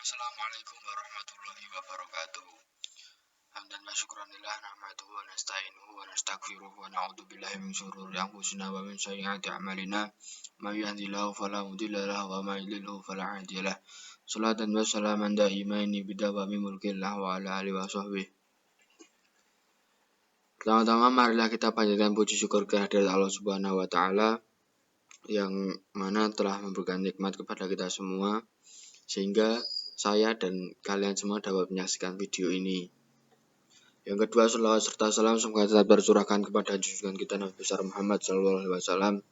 Assalamualaikum warahmatullahi wabarakatuh. Hamdan wa syukran lillah nahmaduhu wa nasta'inuhu wa nastaghfiruh wa na'udzu billahi min syururi anfusina wa min sayyiati a'malina. May yahdihillahu fala mudilla lahu wa may yudlilhu fala hadiya lahu. Shalatan wa salaman daimaini bidawami mulkillah wa ala alihi wa sahbihi. Pertama-tama marilah kita panjatkan puji syukur kehadirat Allah Subhanahu wa taala yang mana telah memberikan nikmat kepada kita semua sehingga saya dan kalian semua dapat menyaksikan video ini. Yang kedua, salawat serta salam semoga tetap tercurahkan kepada junjungan kita Nabi besar Muhammad SAW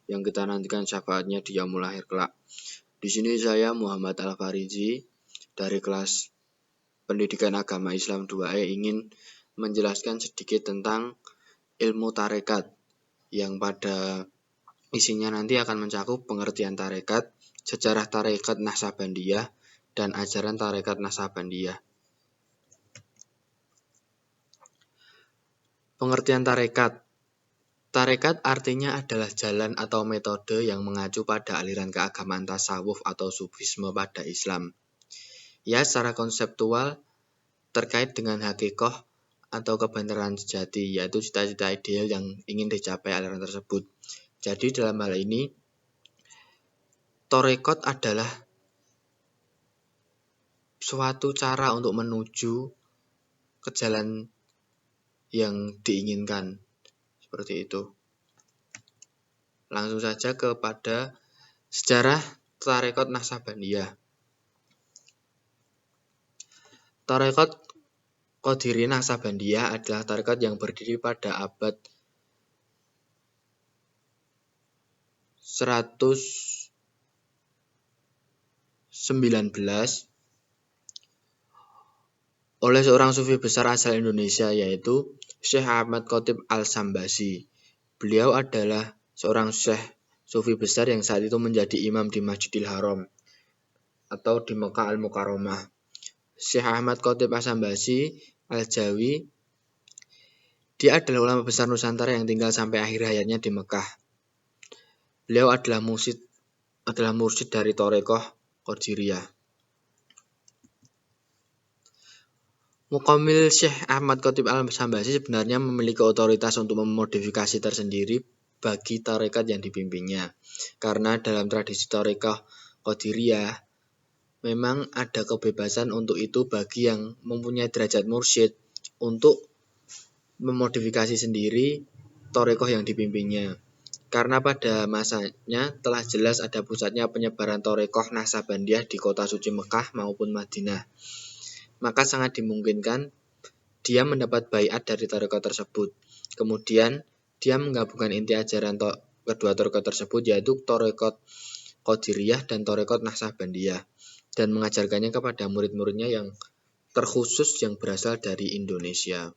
yang kita nantikan syafaatnya di yaumul akhir kelak. Di sini saya Muhammad Al-Farizi dari kelas Pendidikan Agama Islam 2E ingin menjelaskan sedikit tentang ilmu tarekat yang pada isinya nanti akan mencakup pengertian tarekat, sejarah tarekat Naqsabandiyah, dan ajaran tarekat Naqsabandiyah. Pengertian tarekat. Tarekat artinya adalah jalan atau metode yang mengacu pada aliran keagamaan tasawuf atau sufisme pada Islam. Ya, secara konseptual terkait dengan hakikoh atau kebenaran sejati, yaitu cita-cita ideal yang ingin dicapai aliran tersebut. Jadi dalam hal ini, tarekat adalah suatu cara untuk menuju ke jalan yang diinginkan. Seperti itu. Langsung saja kepada sejarah tarekat Naqsabandiyah. Tarekat Qadiriyah Naqsabandiyah adalah tarekat yang berdiri pada abad 119 oleh seorang sufi besar asal Indonesia yaitu Syekh Ahmad Khatib Al-Sambasi. Beliau adalah seorang syekh sufi besar yang saat itu menjadi imam di Masjidil Haram atau di Mekah Al-Mukarramah. Syekh Ahmad Khatib Al-Sambasi Al-Jawi, dia adalah ulama besar Nusantara yang tinggal sampai akhir hayatnya di Mekah. Beliau adalah mursyid dari Thariqah Qadiriyah. Muqammil Syekh Ahmad Khatib Al-Sambasi sebenarnya memiliki otoritas untuk memodifikasi tersendiri bagi tarekat yang dipimpinnya. Karena dalam tradisi Thariqah Qadiriyah memang ada kebebasan untuk itu bagi yang mempunyai derajat mursyid untuk memodifikasi sendiri tarekat yang dipimpinnya. Karena pada masanya telah jelas ada pusatnya penyebaran tarekat Naqsabandiyah di kota suci Mekah maupun Madinah. Maka sangat dimungkinkan dia mendapat baiat dari tarekat tersebut. Kemudian dia menggabungkan inti ajaran kedua tarekat tersebut yaitu tarekat Qadiriyah dan tarekat Naqsabandiyah dan mengajarkannya kepada murid-muridnya yang terkhusus yang berasal dari Indonesia.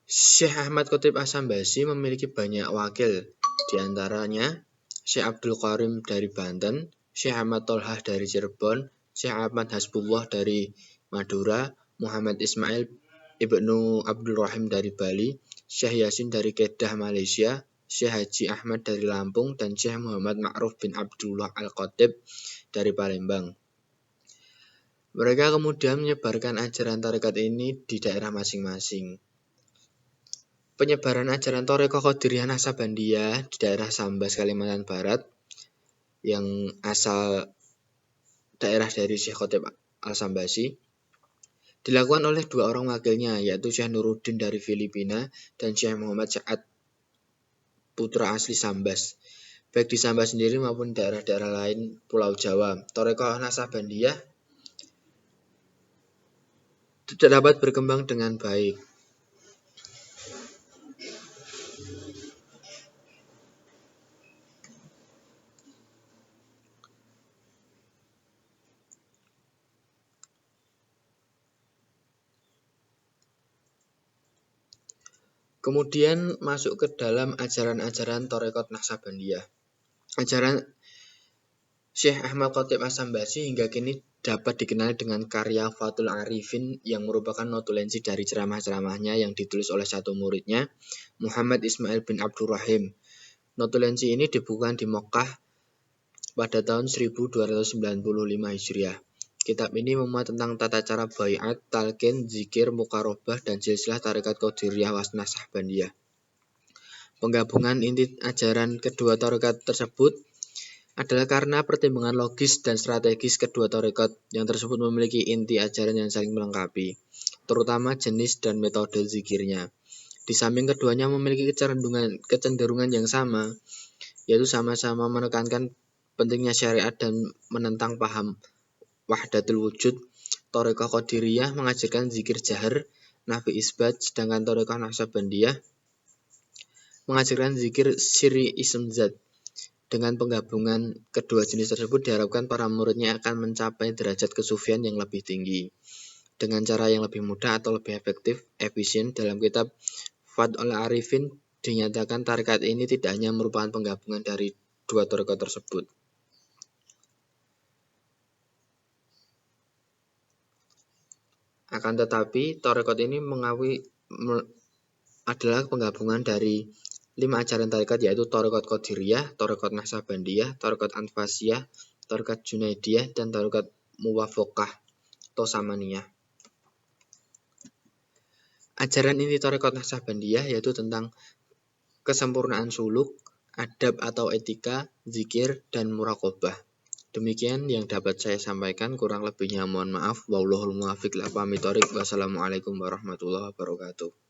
Syekh Ahmad Khatib Al-Sambasi memiliki banyak wakil, di antaranya Syekh Abdul Karim dari Banten, Syekh Ahmad Tolhah dari Cirebon, Syekh Ahmad Hasbullah dari Madura, Muhammad Ismail Ibnu Abdul Rahim dari Bali, Syekh Yasin dari Kedah Malaysia, Syekh Haji Ahmad dari Lampung, dan Syekh Muhammad Ma'ruf bin Abdullah Al-Khatib dari Palembang. Mereka kemudian menyebarkan ajaran tarekat ini di daerah masing-masing. Penyebaran ajaran tarekat Qadiriyah Naqsabandiyah di daerah Sambas, Kalimantan Barat yang asal daerah dari Syekh Khatib Al-Sambasi dilakukan oleh dua orang wakilnya yaitu Syekh Nuruddin dari Filipina dan Syekh Muhammad Sa'ad putra asli Sambas. Baik di Sambas sendiri maupun daerah-daerah lain Pulau Jawa, tarekat Naqsabandiyah tidak dapat berkembang dengan baik. Kemudian masuk ke dalam ajaran-ajaran tarekat Naqsabandiyah. Ajaran Syekh Ahmad Khatib Al-Sambasi hingga kini dapat dikenal dengan karya Fathul Arifin yang merupakan notulensi dari ceramah-ceramahnya yang ditulis oleh satu muridnya, Muhammad Ismail bin Abdul Rahim. Notulensi ini dibukukan di Mekah pada tahun 1295 Hijriah. Kitab ini memuat tentang tata cara baiat, talqin, zikir, muqarabah, dan silsilah tarekat Qadiriyah Naqsabandiyah. Penggabungan inti ajaran kedua tarekat tersebut adalah karena pertimbangan logis dan strategis kedua tarekat yang tersebut memiliki inti ajaran yang saling melengkapi, terutama jenis dan metode zikirnya. Di samping keduanya memiliki kecenderungan yang sama, yaitu sama-sama menekankan pentingnya syariat dan menentang paham wahdatul wujud. Tarekat Qadiriyah mengajarkan zikir jahar, nafi isbat, sedangkan tarekat Naqsabandiyah mengajarkan zikir sirri ism zat. Dengan penggabungan kedua jenis tersebut diharapkan para muridnya akan mencapai derajat kesufian yang lebih tinggi dengan cara yang lebih mudah atau lebih efisien. Dalam kitab Fathul Arifin dinyatakan tarekat ini tidak hanya merupakan penggabungan dari dua tarekat tersebut. Akan tetapi, tarekat ini adalah penggabungan dari 5 ajaran tarekat, yaitu tarekat Qadiriyah, tarekat Naqsabandiyah, tarekat Anfasiyah, tarekat Junaidiyah, dan tarekat Muwafaqah atau Samaniyah. Ajaran inti tarekat Naqsabandiyah yaitu tentang kesempurnaan suluk, adab atau etika, zikir, dan muraqabah. Demikian yang dapat saya sampaikan, kurang lebihnya mohon maaf. Wallahul muwaffiq ila aqwamit thoriq. Wassalamualaikum warahmatullahi wabarakatuh.